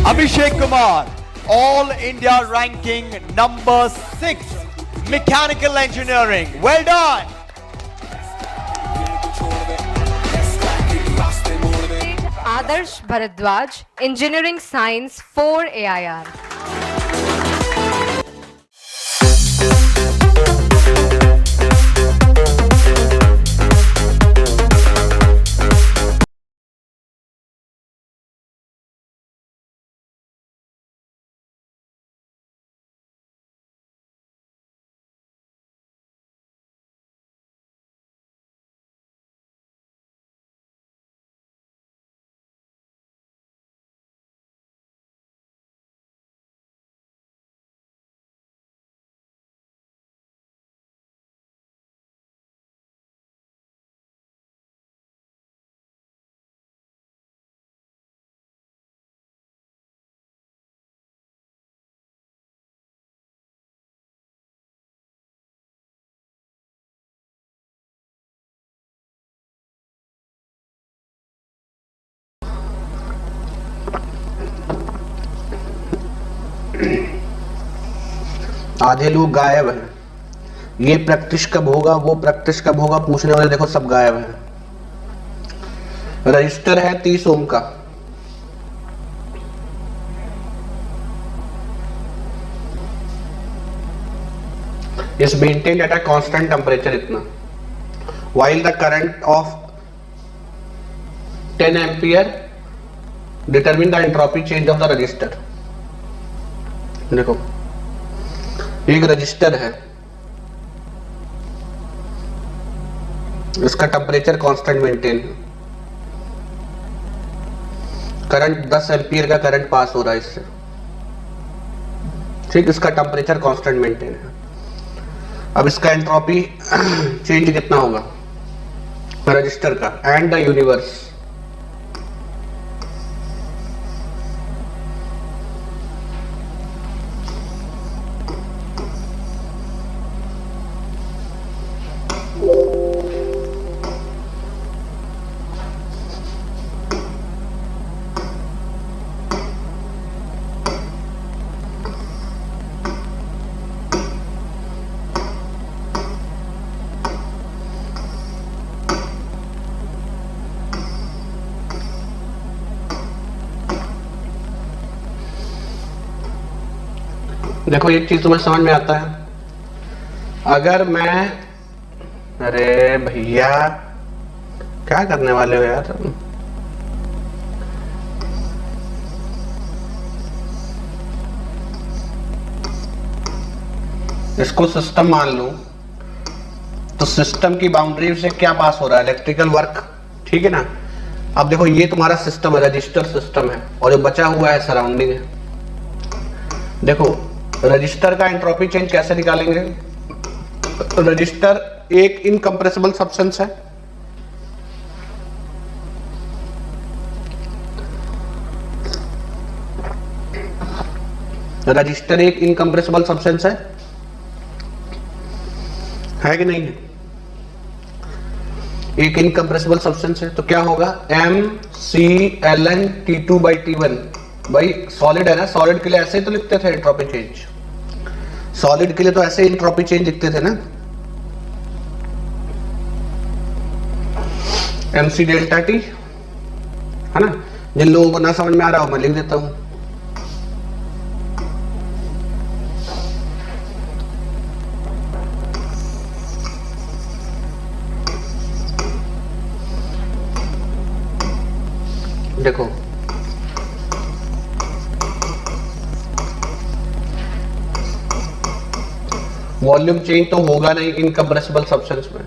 Abhishek Kumar, All India ranking number 6, Mechanical Engineering. Well done. Adarsh Bharadwaj, Engineering Science 4 AIR. आधे लोग गायब हैं। ये प्रैक्टिस कब होगा, वो प्रैक्टिस कब होगा पूछने वाले देखो सब गायब हैं। रजिस्टर है 30 ओम का, इस maintain at a constant temperature इतना, while the current of 10 ampere determine the entropy change of the resistor। देखो एक रजिस्टर है, इसका टेम्परेचर कांस्टेंट मेंटेन है, करंट 10 एम्पियर का करंट पास हो रहा है इससे, ठीक, इसका टेम्परेचर कांस्टेंट मेंटेन है। अब इसका एंट्रोपी चेंज कितना होगा रजिस्टर का, एंड द यूनिवर्स। देखो एक चीज तुम्हें समझ में आता है, अगर मैं, अरे भैया क्या करने वाले हो यार, इसको सिस्टम मान लो तो सिस्टम की बाउंड्री से क्या पास हो रहा है, इलेक्ट्रिकल वर्क, ठीक है ना। अब देखो ये तुम्हारा सिस्टम है, रजिस्टर सिस्टम है, और जो बचा हुआ है सराउंडिंग है। देखो रजिस्टर का एंट्रोपी चेंज कैसे निकालेंगे, रजिस्टर एक इनकम्प्रेसिबल सब्सटेंस है, रजिस्टर एक इनकम्प्रेसिबल सब्सटेंस है कि नहीं है, एक इनकम्प्रेसिबल सब्सटेंस है, तो क्या होगा McLnT2/T1। भाई सॉलिड है ना, सॉलिड के लिए ऐसे ही तो लिखते थे एंट्रोपी चेंज, सॉलिड के लिए तो ऐसे एंट्रोपी चेंज लिखते थे ना, MC∆T, है ना। जिन लोगों को ना समझ में आ रहा हो मैं लिख देता हूं, देखो वॉल्यूम चेंज तो होगा नहीं इनकम्प्रेसिबल सब्सटेंस में,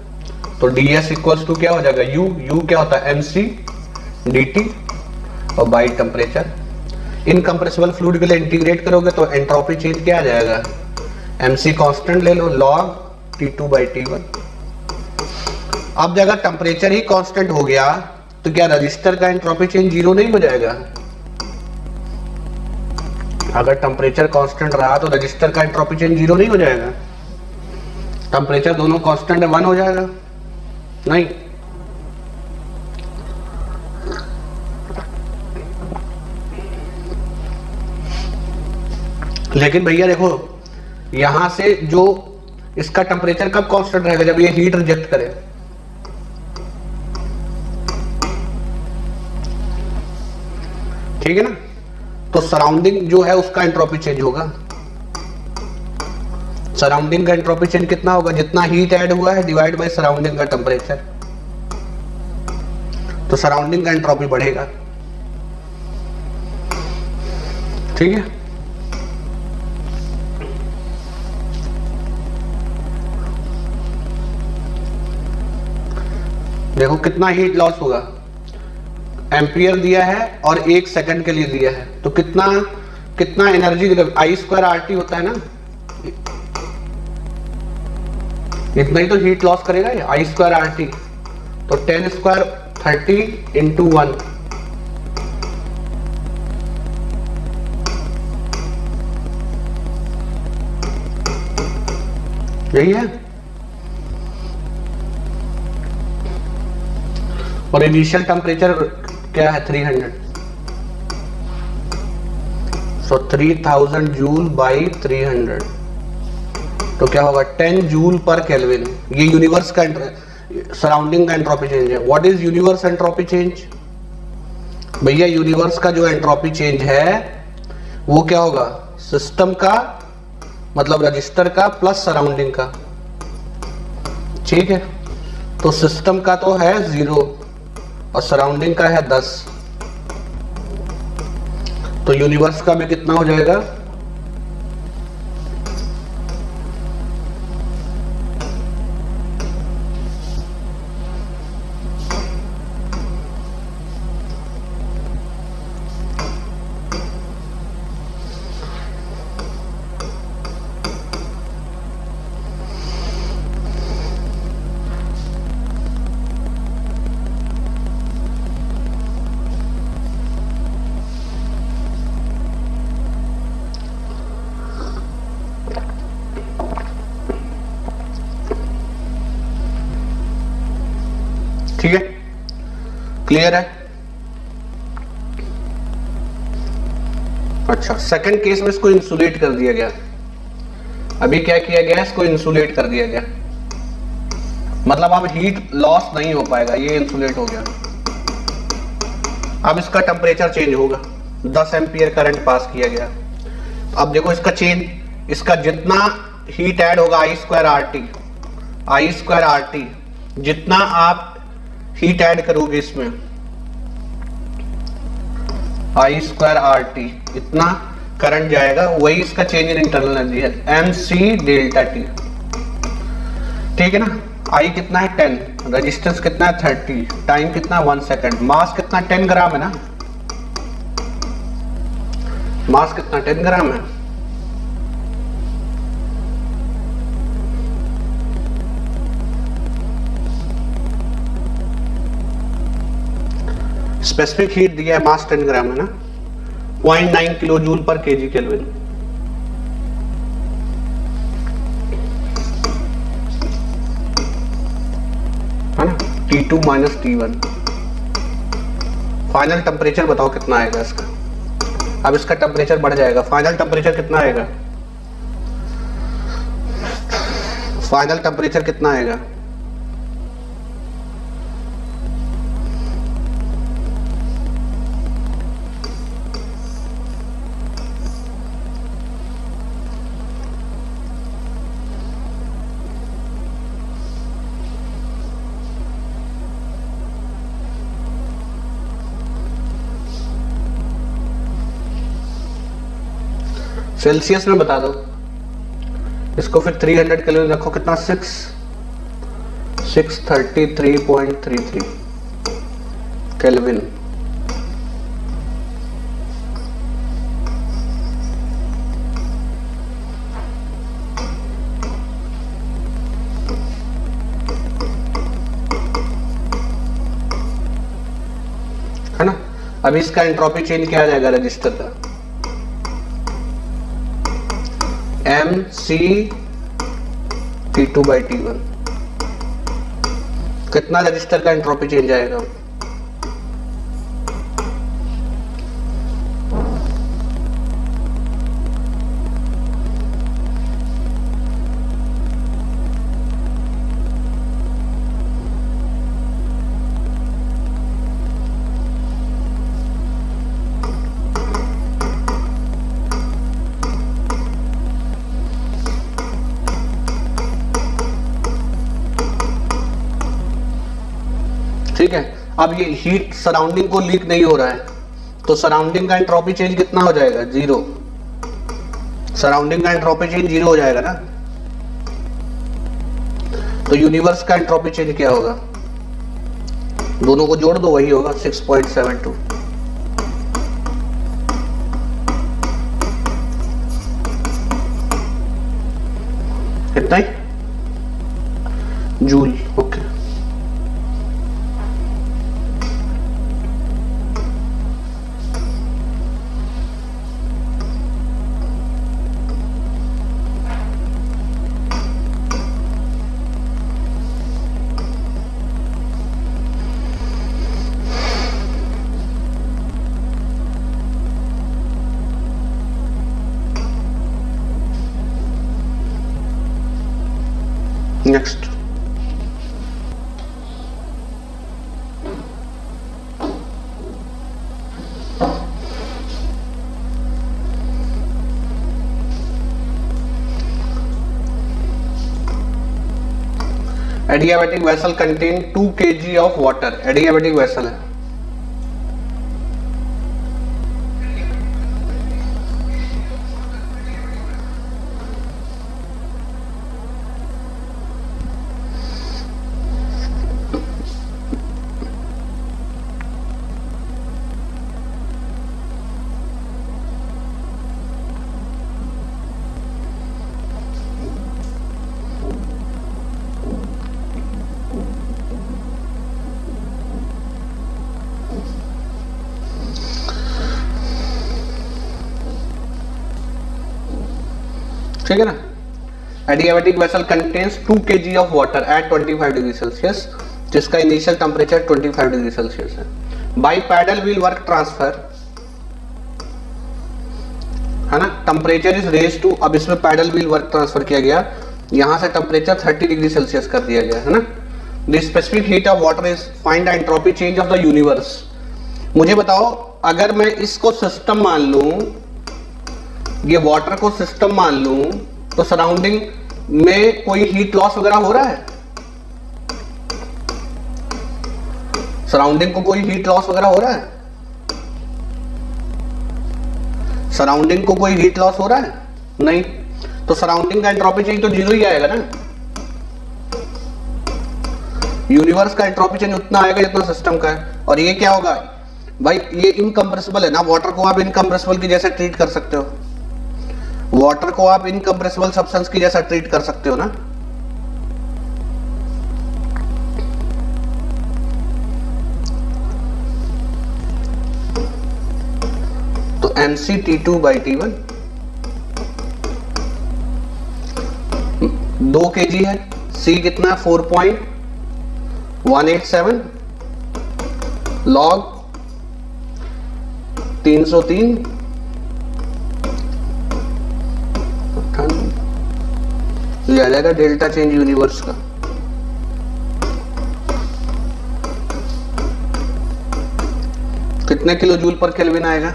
तो ds इक्वल्स टू क्या हो जाएगा, u क्या होता है MC/dt और बाई टेम्परेचर। इनकम्प्रेसिबल फ्लूइड के लिए इंटीग्रेट करोगे तो एंट्रोपी चेंज क्या आ जाएगा, MC कांस्टेंट ले लो log T2/T1। अब अगर टेम्परेचर ही कांस्टेंट हो गया तो क्या रजिस्टर का एंट्रोपी चेंज जीरो नहीं हो जाएगा, अगर टेम्परेचर कांस्टेंट रहा तो रजिस्टर का एंट्रोपी चेंज जीरो नहीं हो जाएगा, टेम्परेचर दोनों कांस्टेंट है 1 हो जाएगा, नहीं। लेकिन भैया देखो, यहां से जो इसका टेम्परेचर कब कांस्टेंट रहेगा, जब ये हीट रिजेक्ट करे। ठीक है ना, तो सराउंडिंग जो है उसका एंट्रोपी चेंज होगा। सराउंडिंग का एंट्रोपी चेंज कितना होगा, जितना हीट ऐड हुआ है डिवाइड बाय सराउंडिंग का टेम्परेचर, तो सराउंडिंग का एंट्रोपी बढ़ेगा। ठीक है, देखो कितना हीट लॉस होगा, एम्पियर दिया है और 1 सेकंड के लिए दिया है, तो कितना कितना एनर्जी, आई स्क्वायर आर टी होता है ना, इतना ही तो हीट लॉस करेगा ये, आई स्क्वायर आर टी, तो 10 स्क्वायर 30 इंटू 1, यही है। और इनिशियल टेम्परेचर क्या है 300, सो 3000 जूल बाई 300, तो क्या होगा 10 जूल पर केल्विन। ये यूनिवर्स का सराउंडिंग का एंट्रोपी चेंज है। What is universe entropy change? भैया यूनिवर्स का जो एंट्रोपी चेंज है वो क्या होगा, सिस्टम का मतलब रजिस्टर का प्लस सराउंडिंग का। ठीक है, तो सिस्टम का तो है 0 और सराउंडिंग का है 10, तो यूनिवर्स का भी कितना हो जाएगा, ठीक है, क्लियर है। अच्छा, सेकंड केस में इसको इंसुलेट कर दिया गया। अभी क्या किया गया, इसको इंसुलेट कर दिया गया, मतलब अब हीट लॉस नहीं हो पाएगा, ये इंसुलेट हो गया। अब इसका टेम्परेचर चेंज होगा, 10 एम्पियर करंट पास किया गया। अब देखो इसका चेंज, इसका जितना हीट ऐड होगा आई स्क्वायर आर टी, जितना आप हीट ऐड करोगे इसमें आई स्क्वायर आर टी, इतना करंट जाएगा, वही इसका चेंज इन इंटरनल एनर्जी है, एम सी डेल्टा टी। ठीक है ना, आई कितना है 10, रेजिस्टेंस कितना है 30, टाइम कितना 1 सेकंड, मास कितना 10 ग्राम है ना, मास कितना 10 ग्राम है। स्पेसिफिक हीट दिया है, मास 10 ग्राम है ना, 0.9 kilo joule per KG kelvin. है ना, T2 minus T1। Final temperature बताओ कितना आएगा इसका। अब इसका टेम्परेचर बढ़ जाएगा, फाइनल टेम्परेचर कितना आएगा, फाइनल टेम्परेचर कितना आएगा, सेल्सियस में बता दो। इसको फिर 300 केल्विन रखो, कितना 633.33 केल्विन। है ना, अभी इसका एंट्रोपी चेंज क्या आ जाएगा रजिस्टर का, M C T2 by T1। कितना रजिस्टर का एंट्रोपी चेंज आएगा, ठीक है। अब ये हीट सराउंडिंग को लीक नहीं हो रहा है, तो सराउंडिंग का एंट्रोपी चेंज कितना हो जाएगा? 0। सराउंडिंग का एंट्रोपी चेंज 0 हो जाएगा ना, तो यूनिवर्स का एंट्रोपी चेंज क्या होगा? दोनों को जोड़ दो, वही होगा 6.72। कितना ही? Joule. Okay, next. Adiabatic vessel contain 2 kg of water. Adiabatic vessel है, ठीक है ना। Adiabatic vessel contains 2 kg of water at 25 degree Celsius, जिसका इनिशियल टेम्परेचर 25 डिग्री सेल्सियस है। By paddle wheel work transfer, है ना, टेम्परेचर इज रेज टू, अब इसमें पैडल व्हील वर्क ट्रांसफर किया गया, यहां से टेम्परेचर 30 डिग्री सेल्सियस कर दिया गया, है ना। The specific heat of water is find the entropy change of the universe. मुझे बताओ, अगर मैं इसको सिस्टम मान लूं, ये वाटर को सिस्टम मान लूं, तो सराउंडिंग में कोई हीट लॉस वगैरह हो रहा है? सराउंडिंग को कोई हीट लॉस वगैरह हो रहा है? सराउंडिंग को कोई हीट लॉस हो रहा है? नहीं, तो सराउंडिंग का एंट्रोपी चेंज तो 0 ही आएगा ना। यूनिवर्स का एंट्रोपी चेंज उतना आएगा जितना सिस्टम का है। और ये क्या होगा भाई, ये इनकम्प्रेसिबल है ना, वाटर को आप इनकम्प्रेसिबल की जैसे ट्रीट कर सकते हो, वाटर को आप इनकम्प्रेसिबल सब्सटेंस की जैसा ट्रीट कर सकते हो ना। तो mc(T2/T1) 2 kg है, c कितना है? 4.187 log 303 ये आ जाएगा डेल्टा चेंज यूनिवर्स का। कितने किलो जूल पर केल्विन आएगा?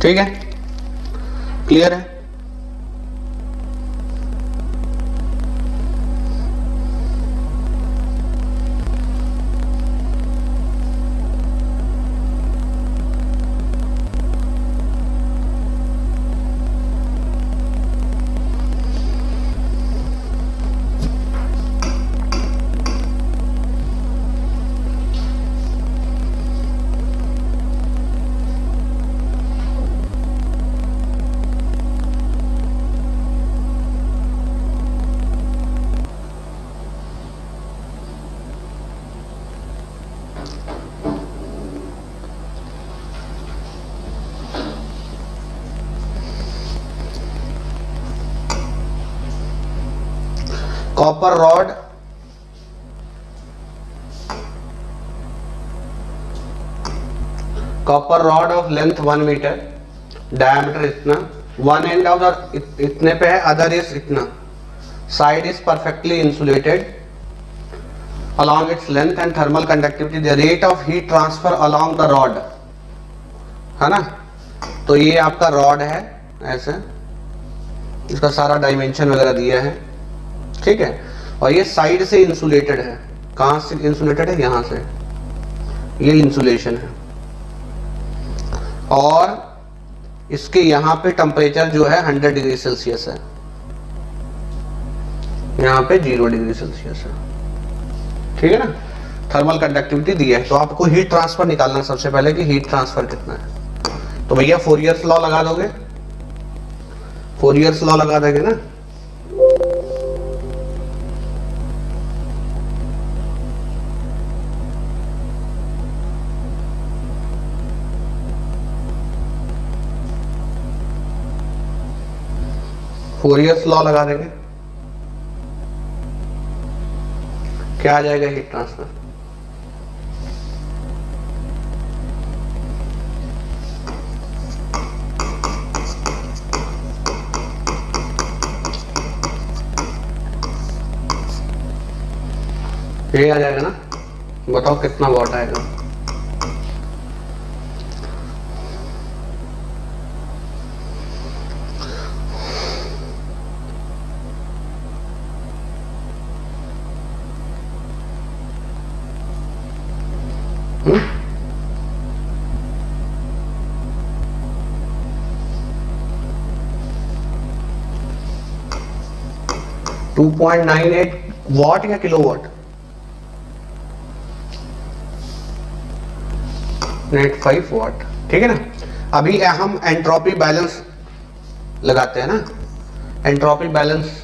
ठीक है, क्लियर है। Copper rod of length 1 metre, diameter इतना, वन एंड ऑफ द इतने पे है, अदर इज इतना, side is perfectly insulated along its length and thermal conductivity, the rate of heat transfer along the rod, है ना। तो ये आपका रॉड है ऐसे, इसका सारा डायमेंशन वगैरह दिया है, ठीक है। और ये साइड से इंसुलेटेड है, कहाँ से इंसुलेटेड है, यहाँ से, ये इंसुलेशन है। और इसके यहाँ पे टेम्परेचर जो है 100 डिग्री सेल्सियस है, यहाँ पे 0 डिग्री सेल्सियस है, ठीक है ना। थर्मल कंडक्टिविटी दी है, तो आपको हीट ट्रांसफर निकालना सबसे पहले कि हीट ट्रांसफर कितना है। तो भैया फोरियर्स लॉ लगा दोगे, फोरियर्स लॉ लगा देंगे ना। फोरियर्स लॉ लगा देंगे, क्या आ जाएगा हीट ट्रांसफर, ये आ जाएगा ना। बताओ कितना वॉट आएगा। हम्म 2.98 वॉट या किलोवाट, 95 वॉट, ठीक है ना। अभी हम एंट्रोपी बैलेंस लगाते हैं ना, entropy balance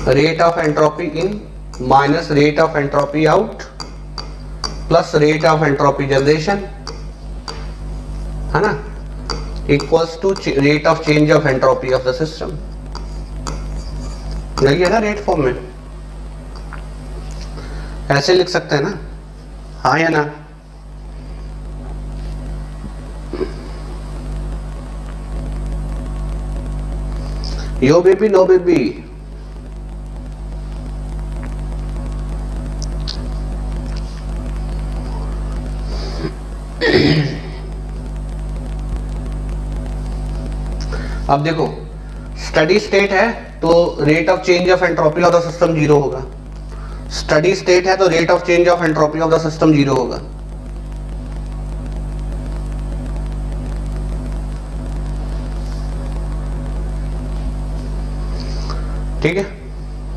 rate of entropy in minus rate of entropy out plus rate of entropy generation, है ना, equals to rate of change of entropy of the system. यही है ना रेट फॉर्म में, ऐसे लिख सकते हैं ना, हाँ या ना। यो बेबी नो बेबी, अब देखो स्टडी स्टेट है तो rate of change of entropy of the system 0 होगा, स्टडी स्टेट है तो rate of change of entropy of the system 0 होगा। ठीक है,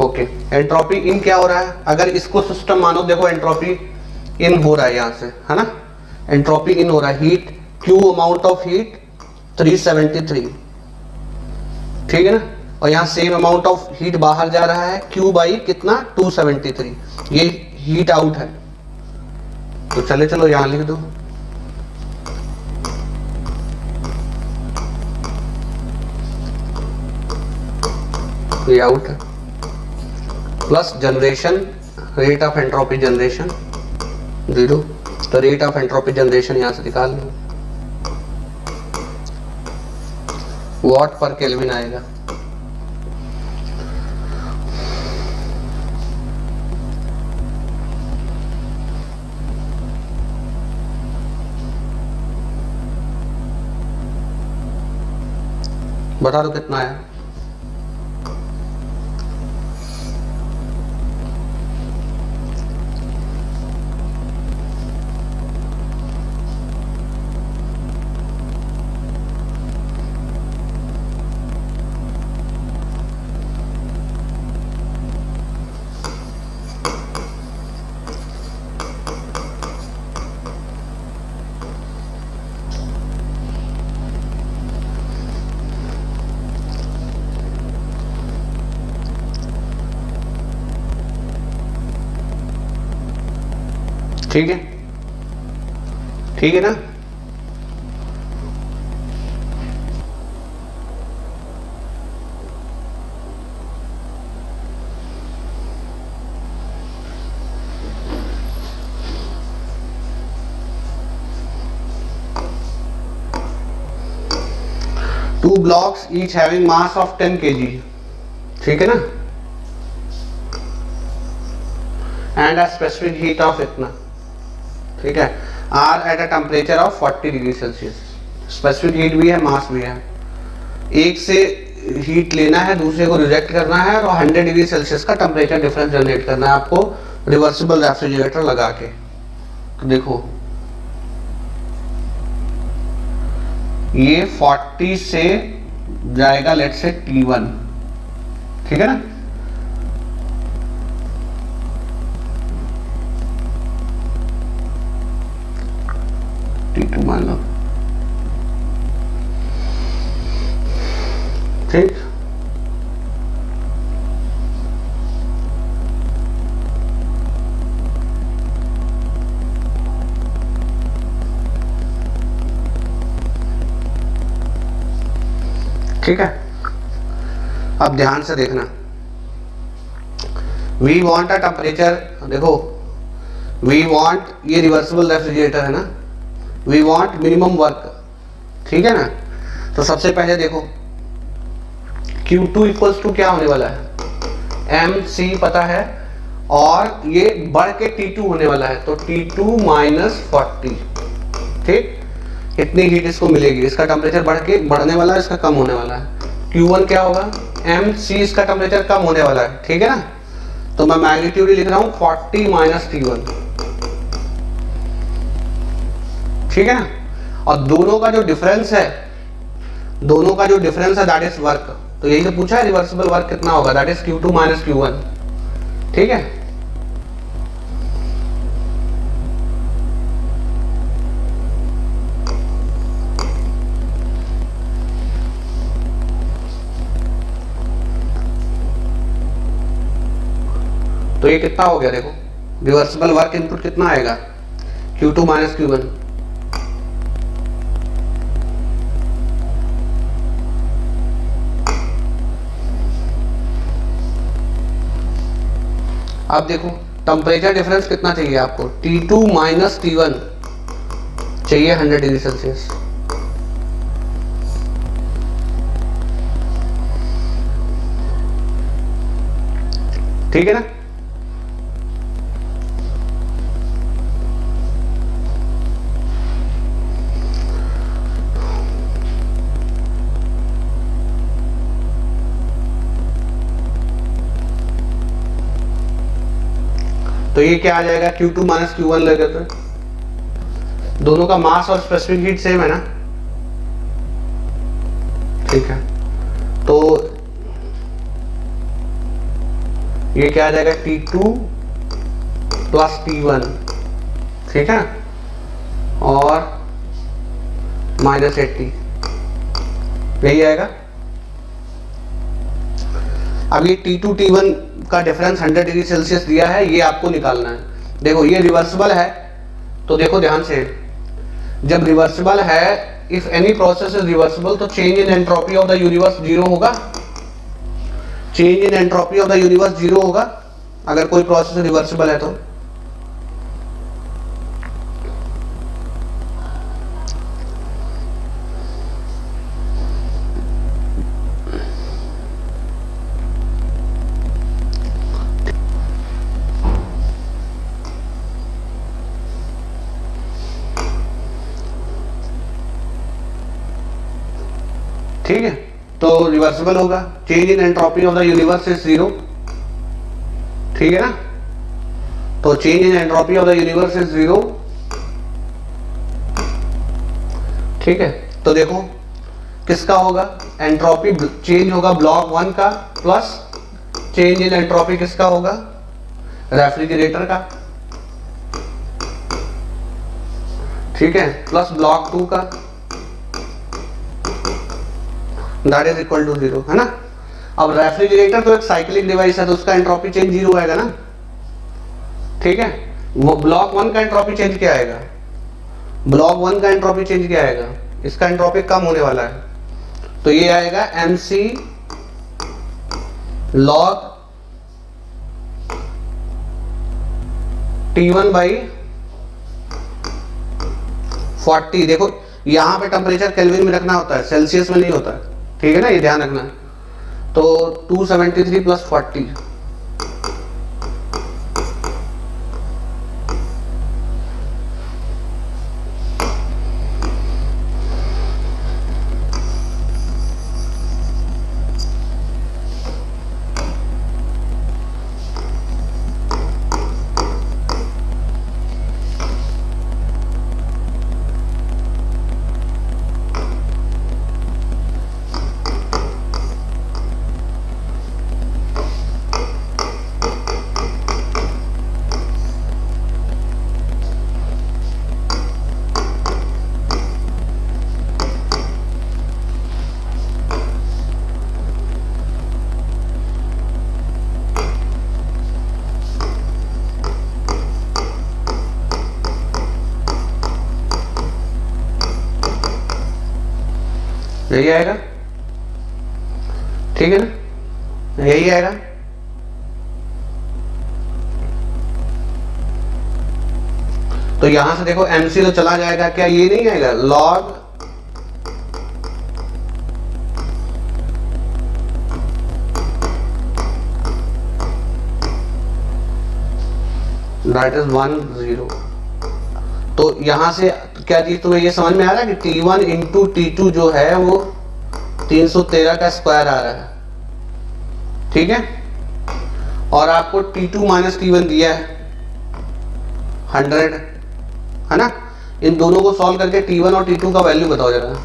ओके। एंट्रोपी इन क्या हो रहा है, अगर इसको सिस्टम मानो, देखो एंट्रोपी इन हो रहा है यहां से, है ना, एंट्रोपी इन हो रहा है, heat Q amount of heat 373, ठीक है ना, और यहाँ सेम अमाउंट ऑफ हीट बाहर जा रहा है, क्यू बाई कितना 273, ये हीट आउट है। तो चले चलो यहां लिख दो, ये आउट है, plus generation rate of entropy generation 0, तो रेट ऑफ एंट्रोपी जनरेशन यहां से निकाल लो, वॉट पर केल्विन आएगा। बता दो कितना है। ठीक है, ठीक है ना, 2 blocks each having mass of 10 kg, ठीक है ना, and a specific heat of इतना, ठीक है, are at a temperature of 40 degree Celsius. Specific heat भी है, मास भी है। एक से हीट लेना है, दूसरे को रिजेक्ट करना है और 100 डिग्री सेल्सियस का टेम्परेचर डिफरेंस जनरेट करना है आपको रिवर्सिबल रेफ्रिजरेटर लगा के। तो देखो ये 40 से जाएगा लेट से T1, ठीक है ना, T2 मान लो, ठीक। ठीक है, अब ध्यान से देखना, वी वॉन्ट अ टेम्परेचर, देखो वी वॉन्ट, ये रिवर्सिबल रेफ्रिजरेटर है ना, वी वॉन्ट मिनिमम वर्क, ठीक है ना। तो सबसे पहले देखो Q2 इक्वल्स टू क्या होने वाला है, MC पता है, और ये बढ़ के T2 होने वाला है, तो T2 माइनस 40, ठीक, इतनी हीट इसको मिलेगी, इसका टेम्परेचर बढ़ के बढ़ने वाला है, इसका कम होने वाला है। Q1 क्या होगा, MC, इसका टेम्परेचर कम होने वाला है, ठीक है ना। तो मैं मैग्नीट्यूड लिख रहा हूं 40 माइनस T1, ठीक है ना। और दोनों का जो डिफरेंस है, दोनों का जो डिफरेंस है दैट इज वर्क। तो यही तो पूछा है रिवर्सिबल वर्क कितना होगा, that is Q2 minus Q1, ठीक है। तो ये कितना हो गया, देखो रिवर्सिबल वर्क इनपुट कितना आएगा, Q2 माइनस Q1। अब देखो टेम्परेचर डिफरेंस कितना चाहिए आपको, T2 माइनस T1 चाहिए 100 डिग्री सेल्सियस, ठीक है ना। तो ये क्या आ जाएगा, Q2 माइनस Q1 लगे, तो दोनों का मास और स्पेसिफिक हीट सेम है ना, ठीक है। तो ये क्या आ जाएगा, T2 प्लस T1, ठीक है, और माइनस 80, यही आएगा। अब ये T2 T1 का डिफरेंस 100 डिग्री सेल्सियस दिया है, ये आपको निकालना है। देखो ये रिवर्सिबल है, तो देखो ध्यान से, जब रिवर्सिबल है, if any process is reversible, तो change in entropy of the universe zero होगा, change in entropy of the universe zero होगा अगर कोई प्रोसेस रिवर्सिबल है तो। ठीक है, तो रिवर्सिबल होगा, change in entropy of the universe is zero, ठीक है ना। तो change in entropy of the universe is zero, ठीक है। तो देखो किसका होगा, एंट्रोपी चेंज होगा ब्लॉक 1 का, प्लस चेंज इन एंट्रोपी किसका होगा, रेफ्रिजरेटर का, ठीक है, प्लस ब्लॉक 2 का, that is equal to zero, है ना। अब रेफ्रिजरेटर तो एक साइक्लिक डिवाइस है, तो उसका एंट्रोपी चेंज जीरो आएगा ना, ठीक है। वो ब्लॉक 1 का एंट्रोपी चेंज क्या आएगा, ब्लॉक 1 का एंट्रोपी चेंज क्या आएगा, इसका एंट्रोपी कम होने वाला है, तो ये आएगा MC log T1 बाई 40। देखो यहां पे टेम्परेचर केल्विन में रखना होता है, सेल्सियस में नहीं होता है, ठीक है ना, ये ध्यान रखना है। तो 273 प्लस 40, यही आएगा, ठीक है ना, यही आएगा। तो यहां से देखो MC तो चला जाएगा, क्या ये नहीं आएगा लॉग दैट इज 1 0। तो यहां से क्या चीज तुम्हें ये समझ में आ रहा है कि T1 इंटू T2 जो है वो 313 का स्क्वायर आ रहा है, ठीक है। और आपको T2 माइनस T1 दिया है 100, है ना। इन दोनों को सॉल्व करके T1 और T2 का वैल्यू बताओ जरा।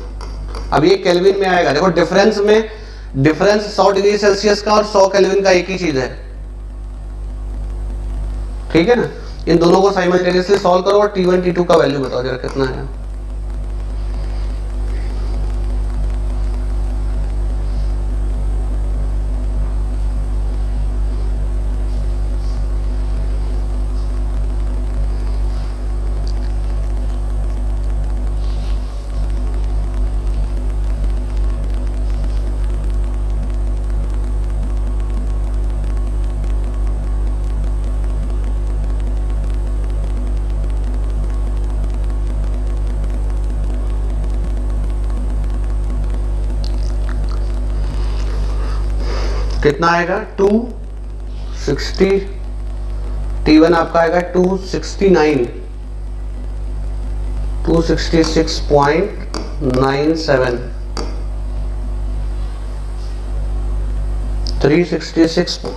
अब ये केल्विन में आएगा, देखो डिफरेंस में, डिफरेंस 100 डिग्री सेल्सियस का और 100 केल्विन का एक ही चीज है, ठीक है ना। इन दोनों को साइमल्टेनियसली सॉल्व करो और T1 T2 का वैल्यू बताओ जरा कितना है। कितना आएगा 260, T1 आपका आएगा 269, 266.97, 366,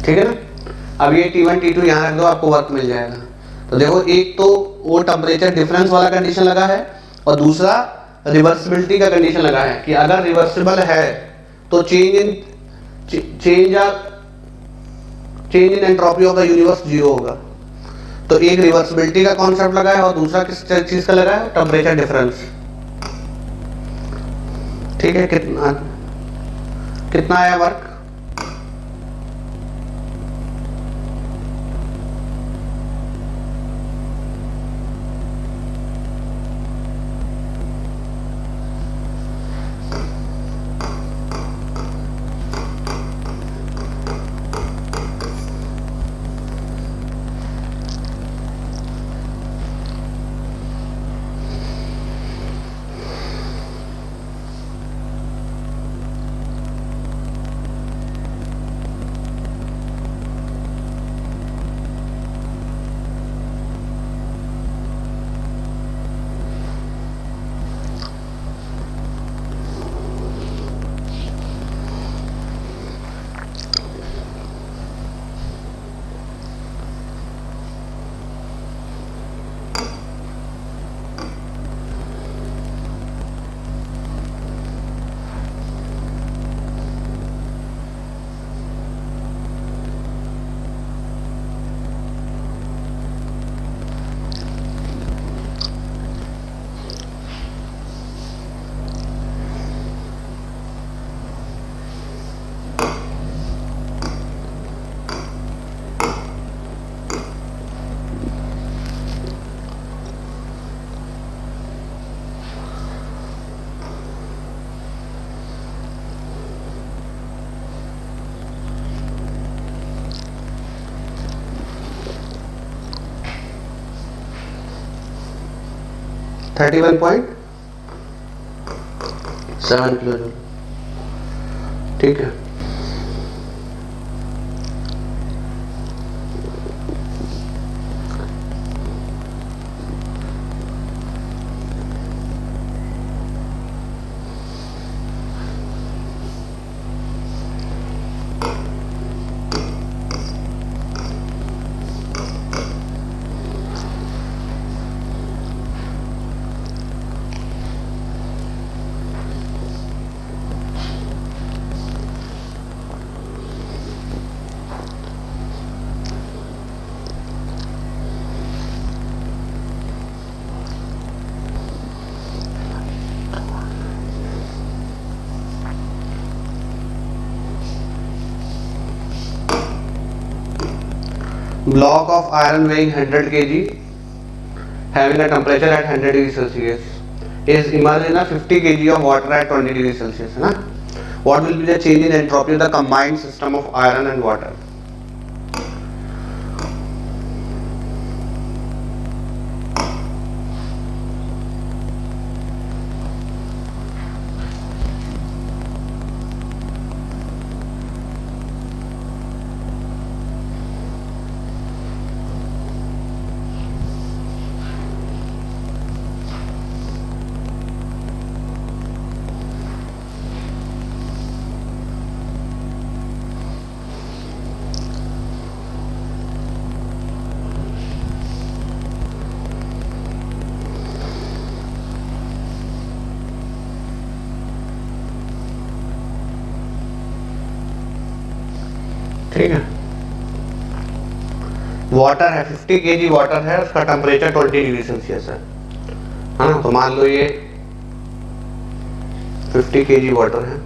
ठीक है ना। अब ये T1 T2 यहाँ रख दो, आपको वर्क मिल जाएगा। तो देखो एक तो वो टेम्परेचर डिफरेंस वाला कंडीशन लगा है और दूसरा रिवर्सिबिलिटी का कंडीशन लगा है कि अगर रिवर्सिबल है तो change in entropy of the universe 0 होगा। तो एक रिवर्सिबिलिटी का कॉन्सेप्ट लगा है और दूसरा किस चीज का लगा है, टेम्परेचर डिफरेंस, ठीक है। कितना आया वर्क, 31.7 किलो जूल। ठीक है, block of iron weighing 100 kg having a temperature at 100 degree Celsius is immersed in a 50 kg of water at 20 degree Celsius, है ना? What will be the change in entropy of the combined system of iron and water? ठीक है, water है 50 kg water है, उसका temperature 20 degree Celsius है ना? तो मान लो ये 50 kg वाटर है,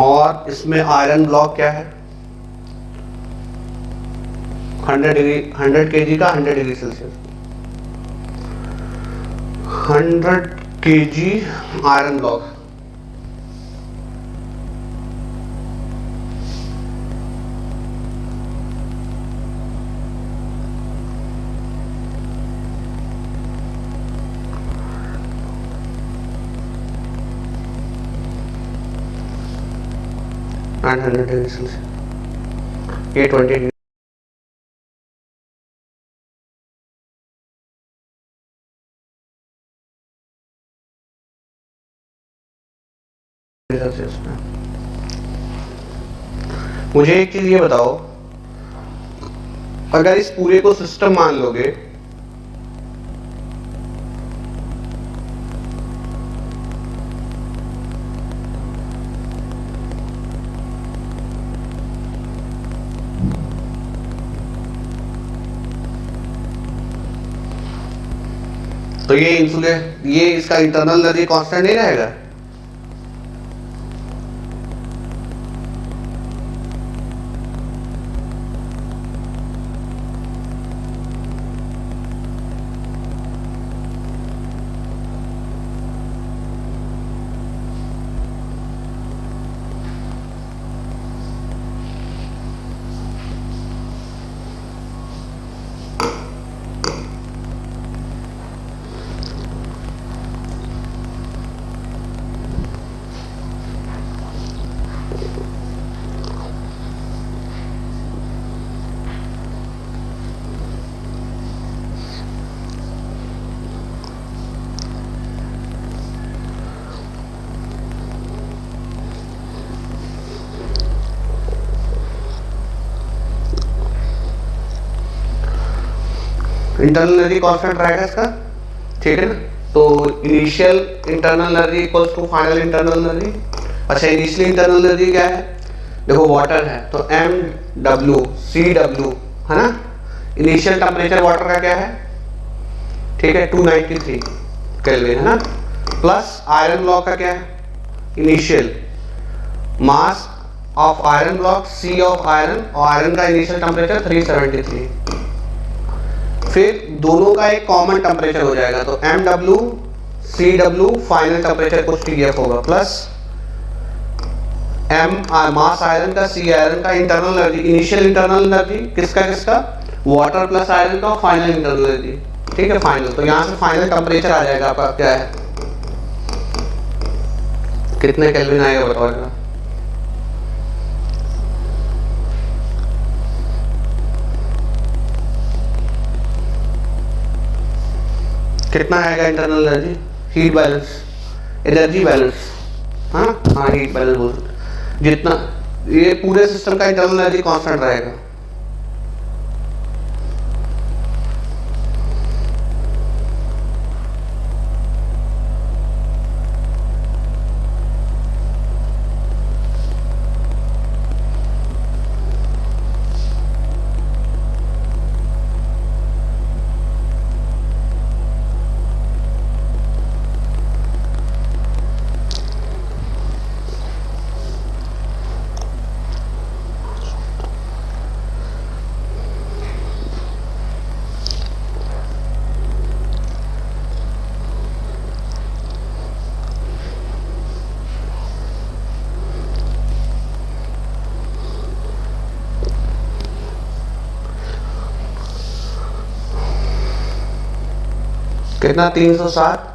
और इसमें आयरन ब्लॉक क्या है 100 kg का 100 degree Celsius, 100 kg iron block. At 100 degree Celsius, ये 20 सेल्सियस में। मुझे एक चीज ये बताओ, अगर इस पूरे को सिस्टम मान लोगे तो ये ये इसका इंटरनल एनर्जी कांस्टेंट नहीं रहेगा? इंटरनल एनर्जी कांस्टेंट रहेगा इसका, ठीक है ना? तो initial internal energy equals to final internal energy. अच्छा, इनिशियल इंटरनल एनर्जी क्या है? देखो वाटर है तो MW है ना? इनिशियल टेम्परेचर वाटर का क्या है? ठीक है, 293 केल्विन है ना? प्लस आयरन ब्लॉक का क्या है? Initial mass of iron block C of iron, और आयरन का इनिशियल टेम्परेचर 373। फिर दोनों का एक कॉमन टेम्परेचर हो जाएगा, तो MW CW फाइनल टेम्परेचर कुछ TF होगा, प्लस M मास आयरन का, C आयरन का, internal energy, initial internal energy किसका किसका, वाटर प्लस आयरन का, फाइनल इंटरनल एनर्जी, ठीक है फाइनल। तो यहाँ से फाइनल टेम्परेचर आ जाएगा आपका क्या है, कितने केल्विन आएगा बताओ। कितना आएगा internal energy, heat balance, energy balance, हाँ हाँ हीट बैलेंस बोल सकते, जितना ये पूरे सिस्टम का इंटरनल एनर्जी कांस्टेंट रहेगा। कितना 360,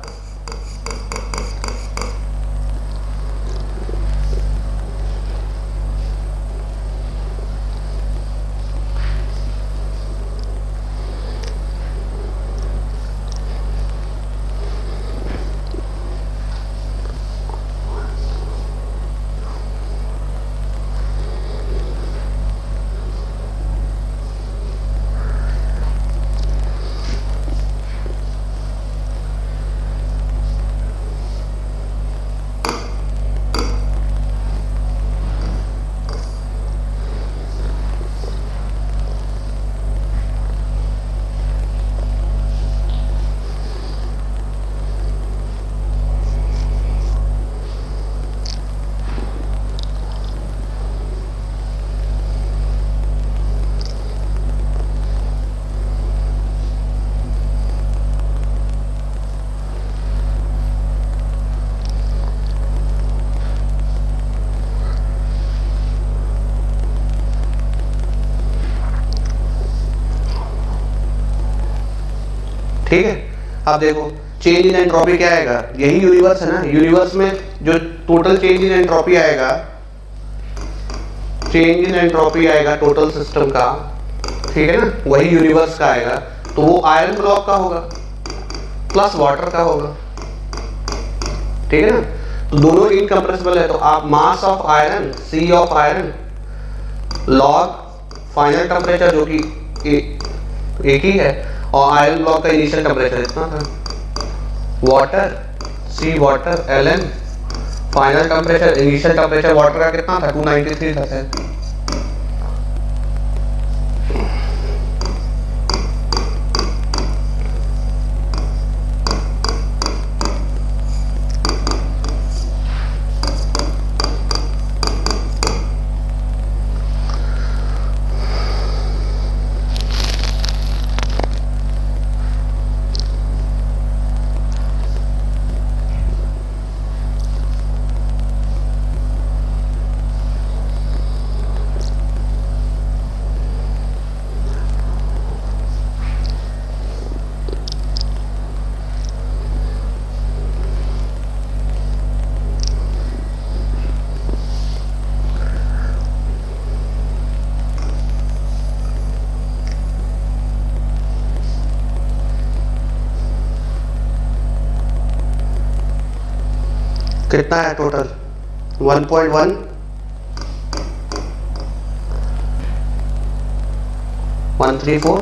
ठीक है। अब देखो चेंज इन एंट्रोपी क्या आएगा, यही यूनिवर्स है ना, यूनिवर्स में जो टोटल चेंज इन एंट्रोपी आएगा, चेंज इन एंट्रोपी आएगा टोटल सिस्टम का, ठीक है ना, वही यूनिवर्स का आएगा। तो वो आयरन ब्लॉक का होगा प्लस वाटर का होगा, ठीक है ना। तो दोनों इनकम्प्रेसिबल है, तो आप mass of iron, C of iron, log final temperature जो कि एक ही है, और आयरन ब्लॉक का इनिशियल टेम्परेचर इतना था, water C water L N, final temperature initial temperature water का कितना था 293 था शायद। कितना है total 1.1 134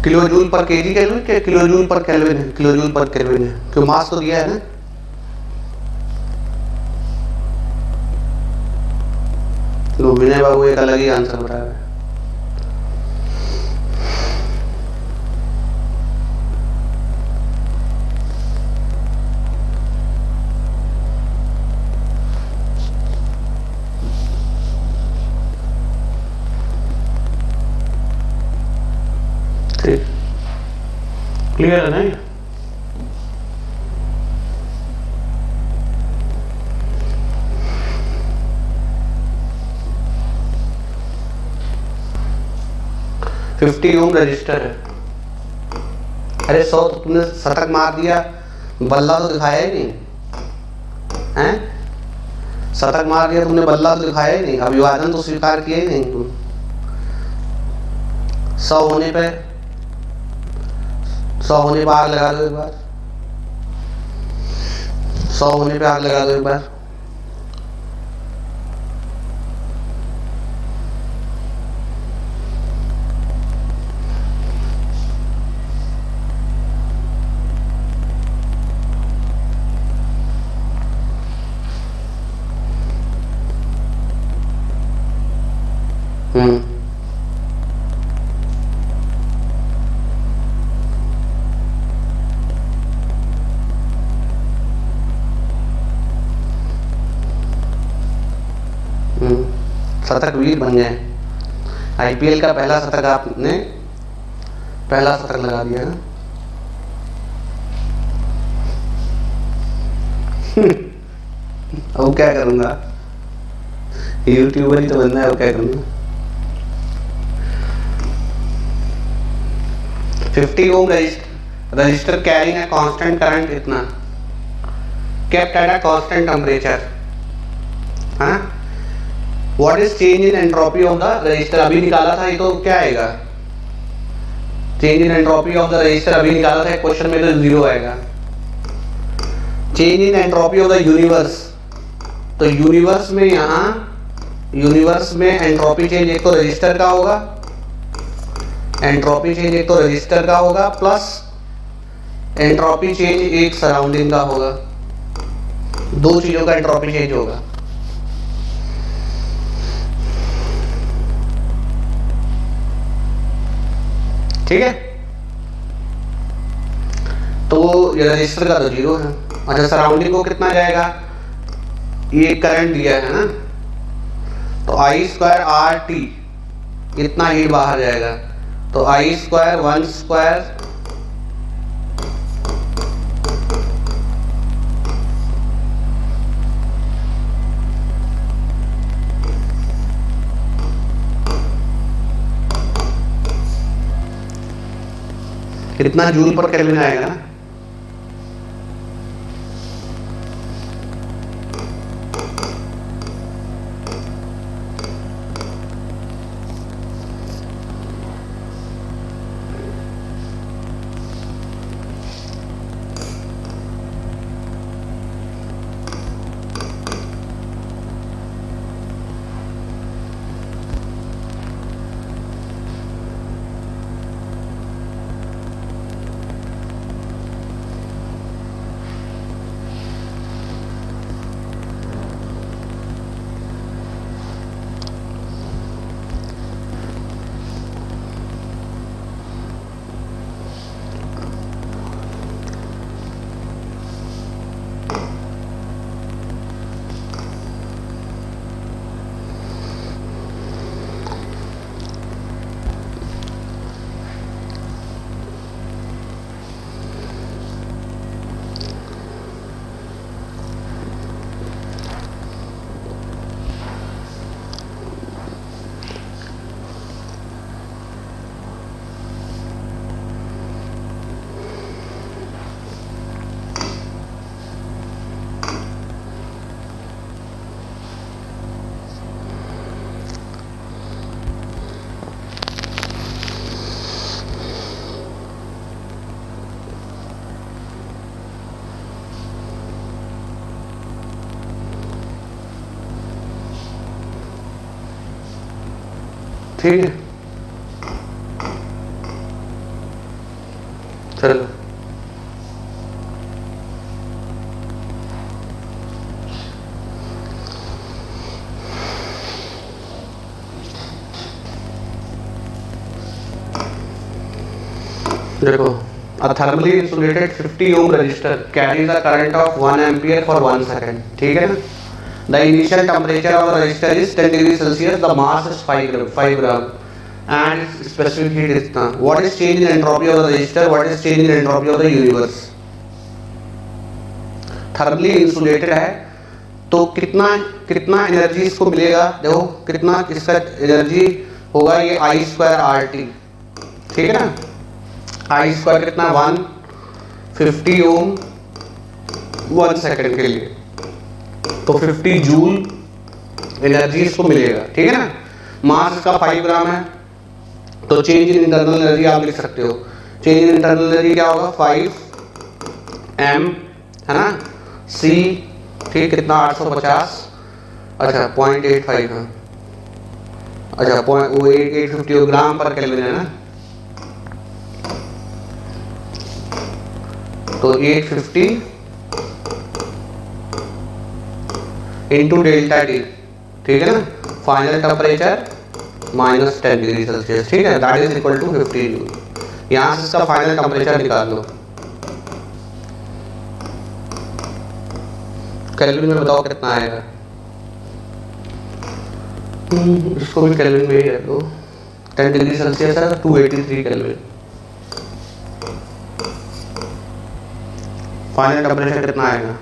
kilo joule per KG kelvin के किलो जूल पर केल्विन है, किलो जूल पर केल्विन है, क्यों मास तो दिया है ना। तो विनय बाबू एक अलग ही आंसर बताया है। क्लियर है ना? 50 ओम रजिस्टर है। अरे 100 तो तुमने शतक मार दिया, बल्ला तो दिखाया ही नहीं हैं? शतक मार दिया तुमने, बल्ला तो दिखाया ही नहीं, अभिवादन तो स्वीकार किया ही नहीं तुम। 100 होने पे आग लगा दो एक बार, 100 होने पे आग लगा दो एक बार। शतक वीर बन गए। आईपीएल का पहला शतक आपने पहला शतक लगा दिया ना। अब क्या करूंगा, यूट्यूबर ही तो बनना है, अब क्या करूंगा। 50 ओम रजिस्टर कैरिंग है कांस्टेंट करंट कितना, kept at a constant temperature. हाँ, what is change in entropy of the resistor, अभी निकाला था, ये तो क्या आएगा, change in entropy of the resistor अभी निकाला था, क्वेश्चन में तो 0 आएगा। Change in entropy of the universe, तो यूनिवर्स में यहाँ यूनिवर्स में एंट्रोपी चेंज एक तो रजिस्टर का होगा, एंट्रोपी चेंज एक तो रजिस्टर का होगा, प्लस एंट्रोपी चेंज एक सराउंडिंग का होगा, 2 चीजों का एंट्रोपी चेंज होगा। ठीक है, तो ये रजिस्टर का तो 0 है। अच्छा, सराउंडिंग को कितना जाएगा, ये करंट दिया है ना, तो I² RT इतना हीट बाहर जाएगा, तो I² 1² कितना जूल पर केल्विन आएगा ना। ठीक है, चलो देखो, a thermally insulated 50 ohm resistor carries a current of 1 ampere for 1 second। ठीक है ना, the initial temperature of the resistor is 10 degree Celsius, the mass is 5 gram। and specific heat इतना. What is change in entropy of the resistor? What is change in entropy of the universe? Thermally insulated है तो कितना energy इसको मिलेगा. देखो कितना इसका energy होगा, ये आई स्क्वायर आर टी. ठीक है ना, आई स्क्वायर कितना 150 ओम 1 सेकेंड के लिए, तो 50 जूल एनर्जी इसको मिलेगा. ठीक है ना. मास इसका 5 ग्राम है, तो चेंज इन इंटरनल एनर्जी आप लिख सकते हो. चेंज इन इंटरनल एनर्जी क्या होगा 5 m है ना, c ठीक कितना 850, अच्छा 0.85 है, अच्छा 850 ग्राम पर केल्विन है ना, तो 850 इंटू डेल्टा टी. ठीक है ना, फाइनल टेम्परेचर -10 डिग्री सेल्सियस. ठीक है, that is equal to 50 joule. यहाँ से इसका फाइनल टेम्परेचर निकाल लो. केल्विन में बताओ कितना आएगा. इसको भी केल्विन में ही रख दो. 10 डिग्री सेल्सियस है 283 केल्विन. फाइनल टेम्परेचर कितना आएगा.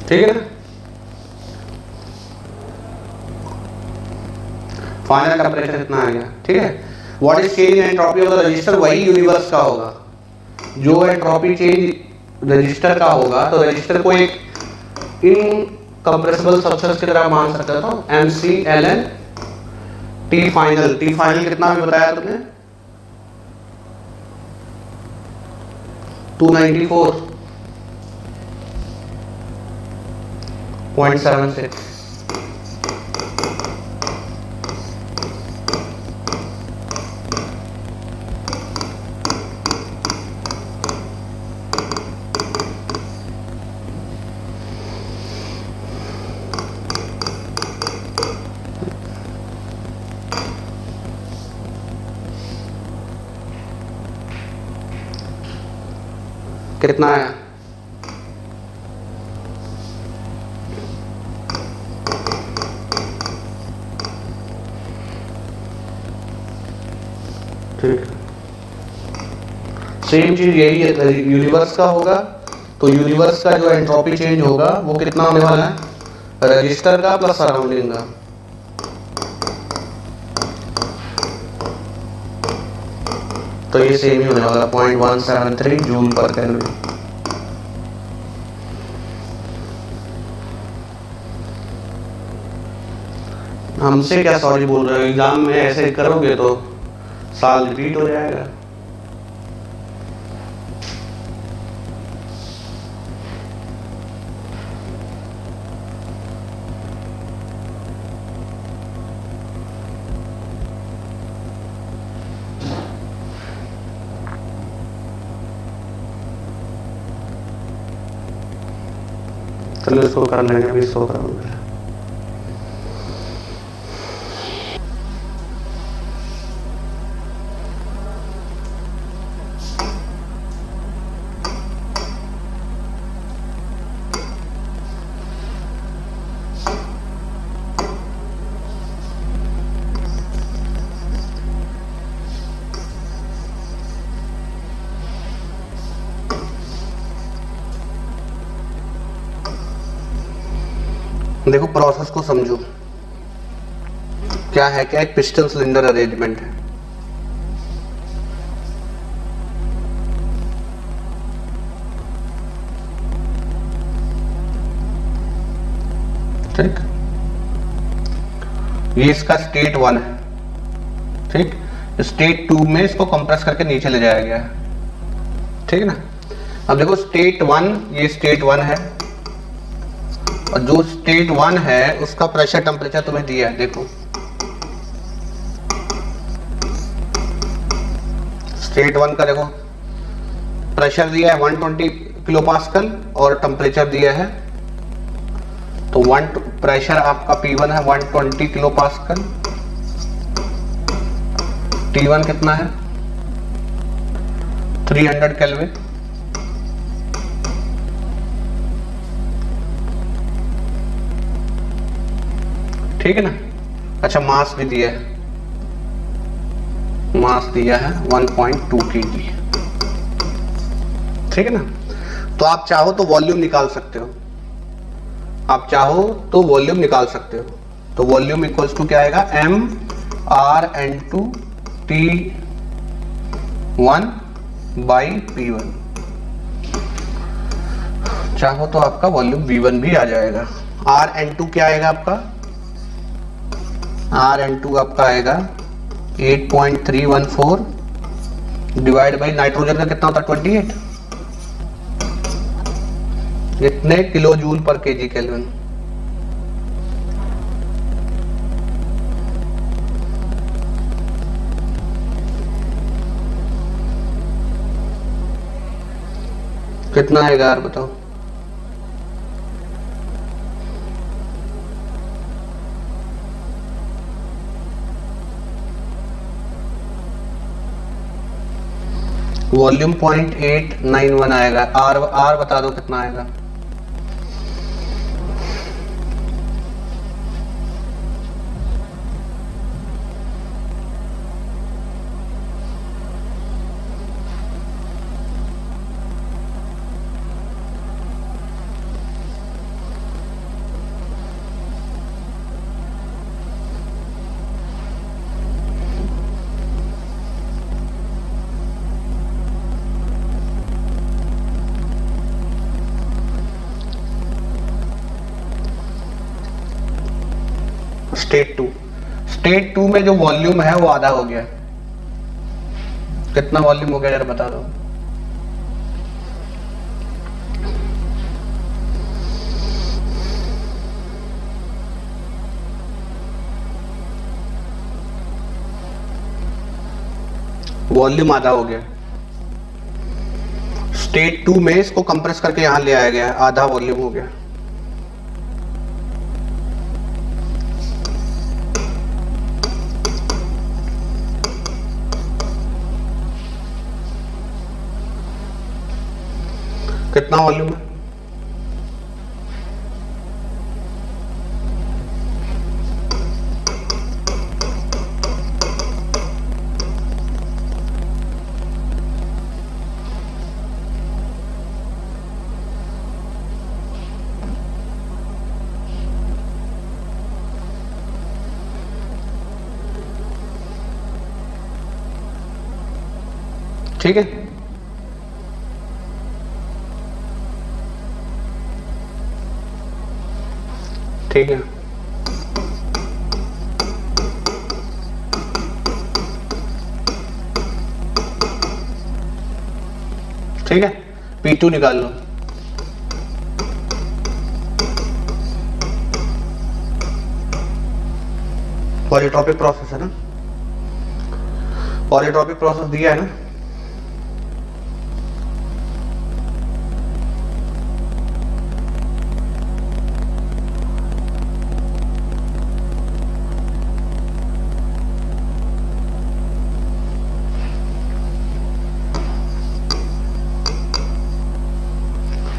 ठीक है ना. फाइनल टेम्परेचर कितना आ गया. ठीक है. What is change in entropy of the register, वही यूनिवर्स का होगा. जो एंट्रोपी चेंज रजिस्टर का होगा, तो रजिस्टर को एक इनकम्प्रेसिबल सब्सटेंस की तरह मान सकते हो. तो McLn T final. T final कितना भी बताया तुमने 294.76. कितना है. ठीक. सेम चीज यही है, यूनिवर्स का होगा. तो यूनिवर्स का जो एंट्रोपी चेंज होगा वो कितना होने वाला है, रजिस्टर का प्लस सराउंडिंग का. तो ये सेम ही होने वाला 0.173 जूल पर केल्विन. हमसे क्या सॉरी बोल रहे हो, एग्जाम में ऐसे करोगे तो साल रिपीट हो जाएगा. चलो इसको कर लेंगे, अभी इसको करूँगा. देखो प्रोसेस को समझो. क्या है, क्या एक पिस्टन सिलेंडर अरेंजमेंट है. ठीक, ये इसका स्टेट 1 है. ठीक, स्टेट 2 में इसको कंप्रेस करके नीचे ले जाया गया है. ठीक है ना. अब देखो स्टेट 1, ये स्टेट 1 है, और जो स्टेट 1 है उसका प्रेशर टेम्परेचर तुम्हें दिया है. देखो स्टेट 1 का देखो प्रेशर दिया है 120 किलो पास्कल और टेम्परेचर दिया है, तो प्रेशर आपका P1 है 120 किलो पास्कल, T1 कितना है 300 केल्विन। ठीक है ना। अच्छा मास भी दिया है, मास दिया है 1.2 kg। ठीक है ना। तो आप चाहो तो वॉल्यूम निकाल सकते हो, आप चाहो तो वॉल्यूम निकाल सकते हो। तो वॉल्यूम इक्वल्स टू क्या आएगा MRN2 T1 बाई P1। चाहो तो आपका वॉल्यूम V1 भी आ जाएगा। RN2 क्या आएगा आपका, RN2 आपका आएगा 8.314 डिवाइड बाई नाइट्रोजन का कितना होता है 28, इतने kilo joule per KG kelvin. कितना आएगा यार बताओ। वॉल्यूम 0.891 आएगा। आर बता दो कितना आएगा। स्टेट टू में जो वॉल्यूम है वो आधा हो गया। कितना वॉल्यूम हो गया जरा बता दो। वॉल्यूम आधा हो गया। स्टेट 2 में इसको कंप्रेस करके यहां ले आया गया, आधा वॉल्यूम हो गया। कितना वॉल्यूम है? ठीक है। ठीक है। ठीक है। P2 निकाल लो। पॉलीट्रॉपिक प्रोसेस है ना, पॉलीट्रॉपिक प्रोसेस दिया है ना।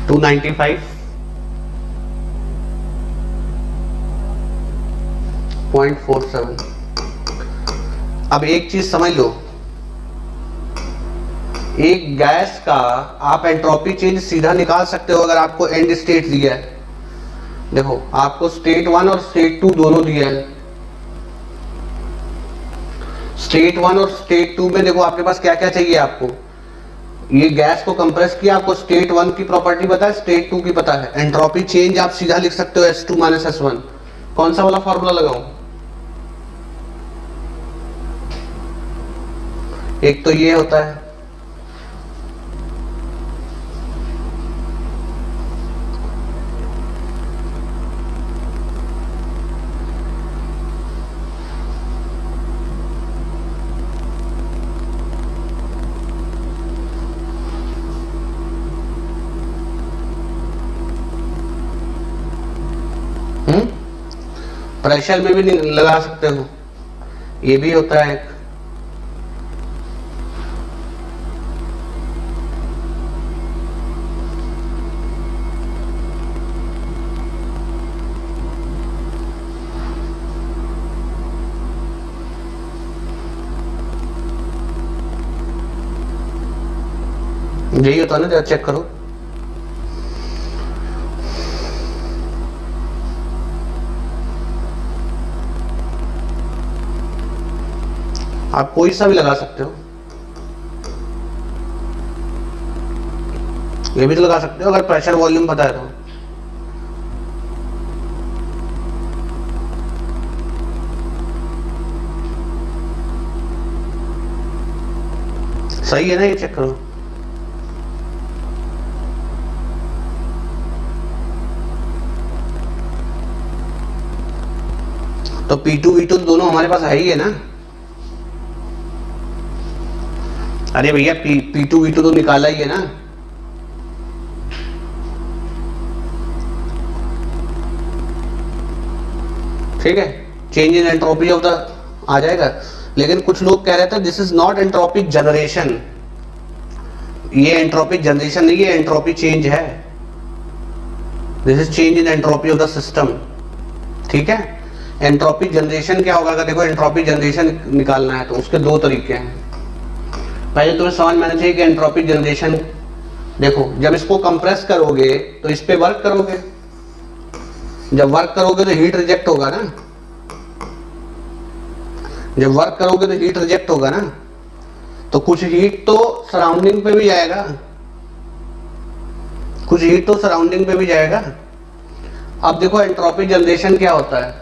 टू 95.47। अब एक चीज समझ लो, एक गैस का आप एंट्रोपी चेंज सीधा निकाल सकते हो अगर आपको एंड स्टेट दिया है। देखो आपको स्टेट 1 और स्टेट 2 दोनों दिया है। स्टेट 1 और स्टेट 2 में देखो आपके पास क्या क्या चाहिए। आपको ये गैस को कंप्रेस किया, आपको स्टेट 1 की प्रॉपर्टी पता है, स्टेट 2 की पता है। एंट्रोपी चेंज आप सीधा लिख सकते हो S2 माइनस S1। कौन सा वाला फॉर्मूला लगाऊं? एक तो ये होता है, प्रेशर में भी लगा सकते हो, ये भी होता है एक। यही होता है ना, जरा चेक करो। आप कोई सा भी लगा सकते हो, ये भी तो लगा सकते हो अगर प्रेशर वॉल्यूम पता है तो। सही है ना, ये चेक करो। तो P2 V2 दोनों हमारे पास है ही है ना। अरे भैया P2 V2 तो निकाला ही है ना। ठीक है, change in entropy of the आ जाएगा। लेकिन कुछ लोग कह रहे थे this is not entropic generation, ये एंट्रोपिक जनरेशन नहीं है, एंट्रोपी चेंज है। This is change in entropy of the system. ठीक है, एंट्रोपी जनरेशन क्या होगा? अगर देखो एंट्रोपी जनरेशन निकालना है तो उसके दो तरीके हैं। पहले तुम्हें समझ में आना चाहिए कि एंट्रोपी जनरेशन, देखो जब इसको कंप्रेस करोगे तो इस पे वर्क करोगे, जब वर्क करोगे तो हीट रिजेक्ट होगा ना, जब वर्क करोगे तो हीट रिजेक्ट होगा ना, तो कुछ हीट तो सराउंडिंग पे भी जाएगा, कुछ हीट तो सराउंडिंग पे भी जाएगा। अब देखो एंट्रोपी जनरेशन क्या होता है,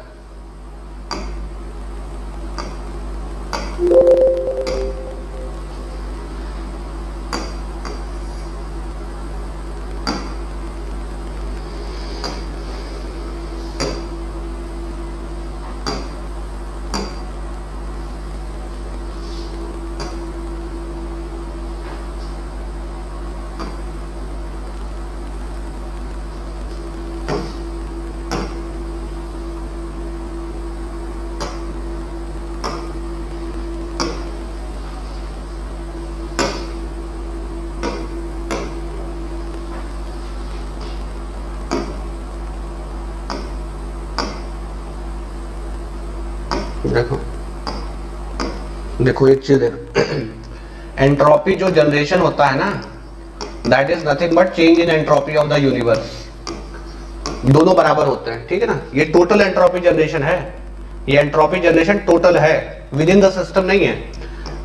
देखो देखो एक चीज देखो, एंट्रोपी जो जनरेशन होता है ना, that is nothing but change in entropy of the universe. दोनों बराबर होते हैं, ठीक है ना। ये टोटल एंट्रोपी जनरेशन है, ये एंट्रोपी जनरेशन टोटल है, विद इन द सिस्टम नहीं है।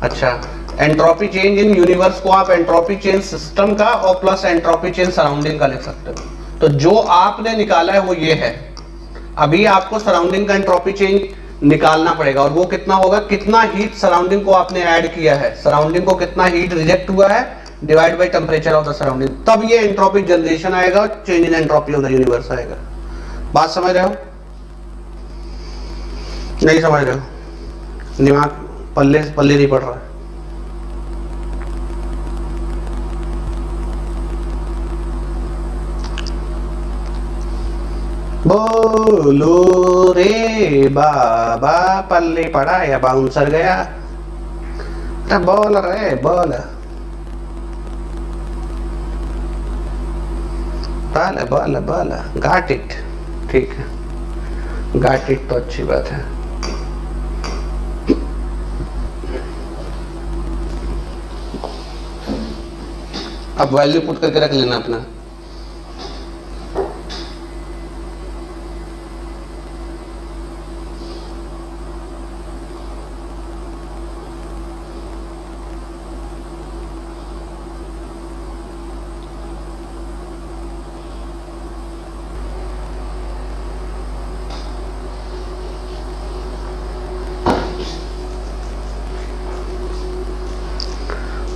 अच्छा, एंट्रोपी चेंज इन यूनिवर्स को आप एंट्रोपी चेंज सिस्टम का और प्लस एंट्रोपी चेंज सराउंडिंग का लिख सकते हो। तो जो आपने निकाला है वो ये है। अभी आपको सराउंडिंग का एंट्रोपी चेंज निकालना पड़ेगा, और वो कितना होगा, कितना हीट सराउंडिंग को आपने ऐड किया है, सराउंडिंग को कितना हीट रिजेक्ट हुआ है, divide by temperature of the surrounding, तब ये एंट्रोपी जनरेशन आएगा, change in entropy of the universe आएगा। बात समझ रहे हो? नहीं समझ रहे हो? दिमाग पल्ले पल्ले नहीं पड़ रहा है। बोलो रे बाबा, पल्ले पड़ा या बाउंसर गया? बोल रहे बोल, बोल बोल बोल, गाट इट। ठीक है, गाट इट तो अच्छी बात है। अब वैल्यू पुट करके रख लेना अपना।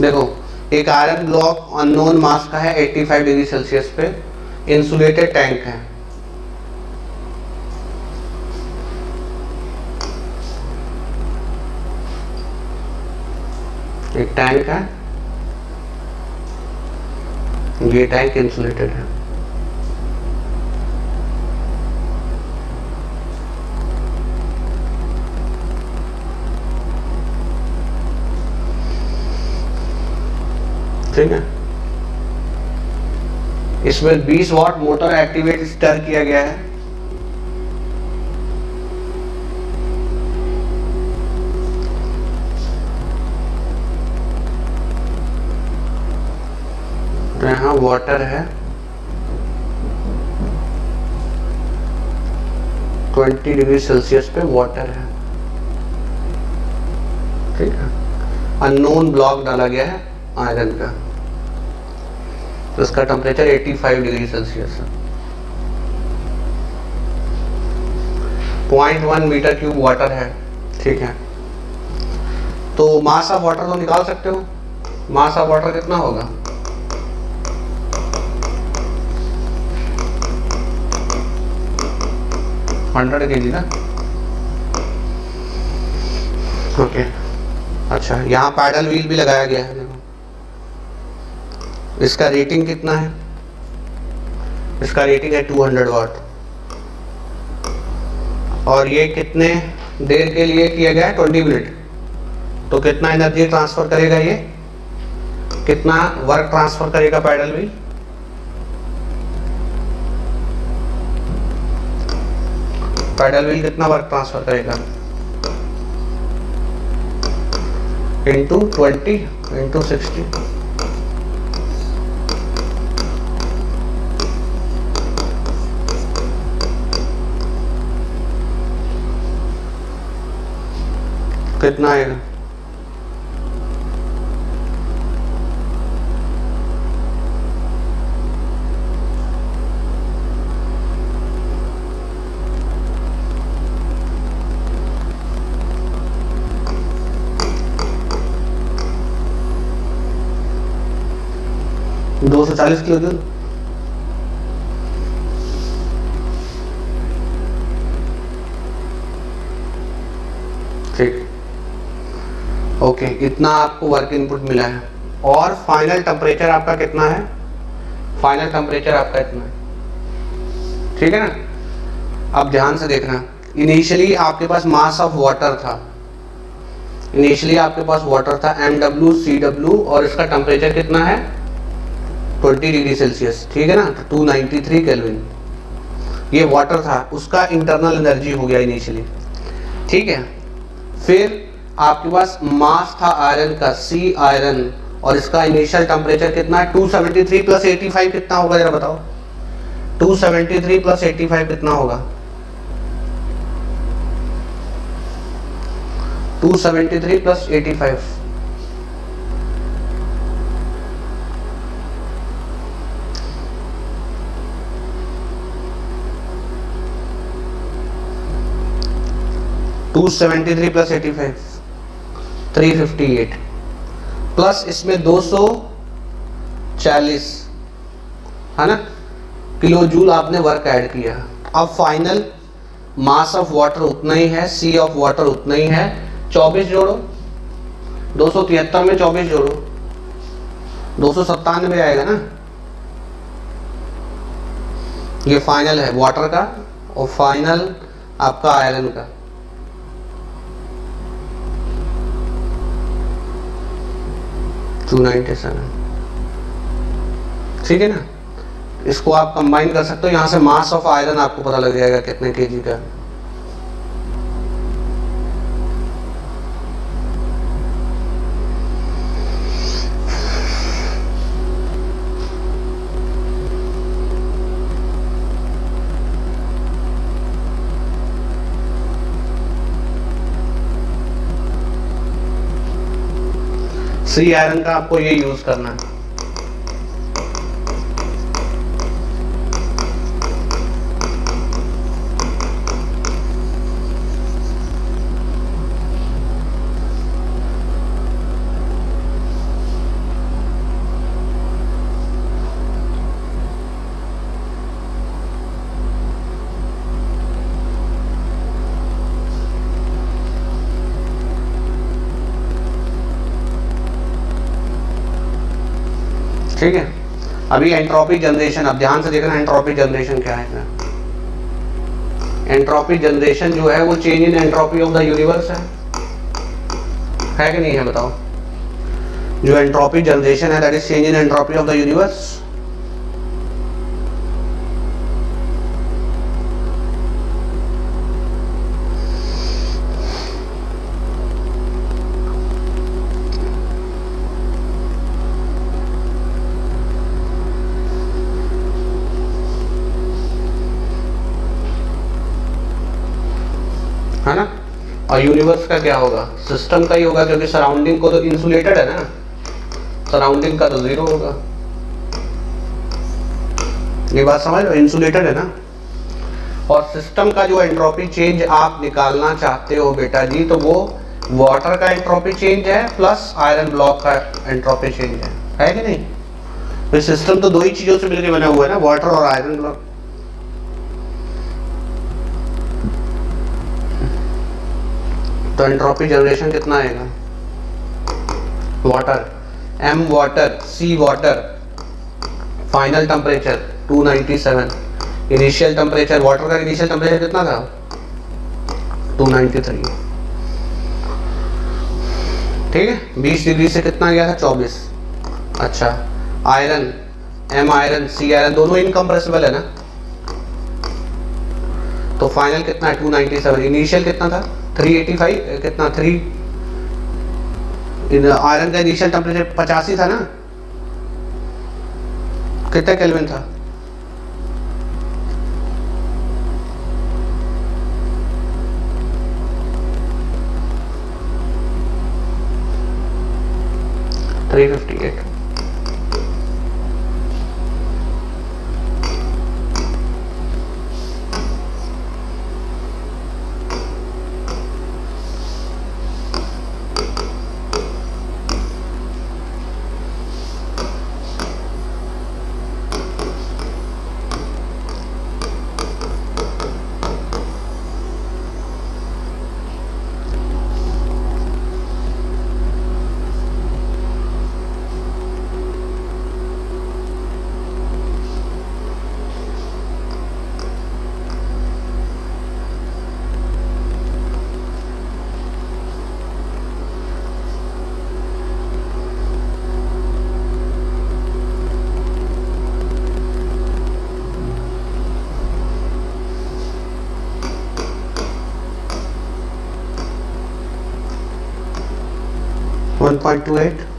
देखो, एक आयरन ब्लॉक अननोन मास का है, 85 डिग्री सेल्सियस पे इंसुलेटेड टैंक है। एक टैंक है, ये टैंक इंसुलेटेड है। ठीक है, इसमें 20 वाट मोटर एक्टिवेट स्टर किया गया है। यहाँ वाटर है 20 डिग्री सेल्सियस पे वाटर है, ठीक है। अननोन ब्लॉक डाला गया है आयरन का, तो इसका टेम्परेचर 85 डिग्री सेल्सियस है। 0.1 मीटर क्यूब वाटर है, ठीक है। तो मास ऑफ वाटर तो निकाल सकते हो, मास ऑफ वाटर कितना होगा? $100 kg ना, ओके। अच्छा, यहाँ पैडल व्हील भी लगाया गया है, देखो इसका रेटिंग कितना है? इसका रेटिंग है 200 वाट, और ये कितने देर के लिए किया गया है? 20 मिनट। तो कितना एनर्जी ट्रांसफर करेगा ये, कितना वर्क ट्रांसफर करेगा पैडल व्हील? पैडल व्हील कितना वर्क ट्रांसफर करेगा? इंटू 20 इंटू 60, कितना आएगा? $240 किलो जूल। ठीक, ओके, इतना आपको वर्क इनपुट मिला है। और फाइनल टेम्परेचर आपका कितना है? फाइनल टेम्परेचर आपका इतना है, ठीक है ना। अब ध्यान से देखना, इनिशियली आपके पास मास ऑफ वाटर था, इनिशियली आपके पास वाटर था MW CW, और इसका टेम्परेचर कितना है? 20 डिग्री सेल्सियस, ठीक है ना। तो 293 केल्विन ये वाटर था, उसका इंटरनल एनर्जी हो गया इनिशियली, ठीक है। फिर आपके पास मास था आयरन का, C आयरन, और इसका इनिशियल टेम्परेचर कितना है? 273 प्लस 85 कितना होगा जरा बताओ? 273 प्लस 85 कितना होगा? 273 प्लस 85, प्लस 85 358, प्लस इसमें 240 है ना किलो जूल आपने वर्क ऐड किया। अब फाइनल मास ऑफ वाटर उतना ही है, C ऑफ वाटर उतना ही है। 24 जोड़ो, 273 में 24 जोड़ो, 297 आएगा ना। ये फाइनल है वाटर का, और फाइनल आपका आयरन का। ठीक है ना। इसको आप कंबाइन कर सकते हो, यहां से मास ऑफ आयरन आपको पता लग जाएगा कितने केजी का। C आयरन का आपको ये यूज करना है। ठीक है, अभी एंट्रोपी जनरेशन, अब ध्यान से देखना एंट्रोपी जनरेशन क्या है। एंट्रोपी जनरेशन जो है वो change in entropy of the universe है कि नहीं है बताओ। जो एंट्रोपी जनरेशन है that is change in entropy of the universe. है ना। और यूनिवर्स का क्या होगा, सिस्टम का ही होगा, क्योंकि सराउंडिंग को तो इंसुलेटेड है ना, सराउंडिंग का तो जीरो होगा। ये बात समझ लो, इंसुलेटेड है ना। और सिस्टम का जो एंट्रोपी चेंज आप निकालना चाहते हो बेटा जी, तो वो वाटर का एंट्रोपी चेंज है प्लस आयरन ब्लॉक का एंट्रोपी चेंज है कि नहीं। तो सिस्टम तो दो ही चीजों से मिलकर बना हुआ है ना, वाटर और आयरन ब्लॉक। तो एंट्रोपी जनरेशन कितना आएगा, water m water c water, final temperature 297, initial temperature, water का इनिशियल टेम्परेचर कितना था 293, ठीक है। 20 डिग्री से कितना गया था 24। अच्छा, iron m iron c iron दोनों इनकम्प्रेसिबल है ना, तो फाइनल कितना है 297, इनिशियल कितना था 385, कितना 3, आयरन का इनिशियल टेम्परेचर 85 था ना, कितना केल्विन था, $358। $1.28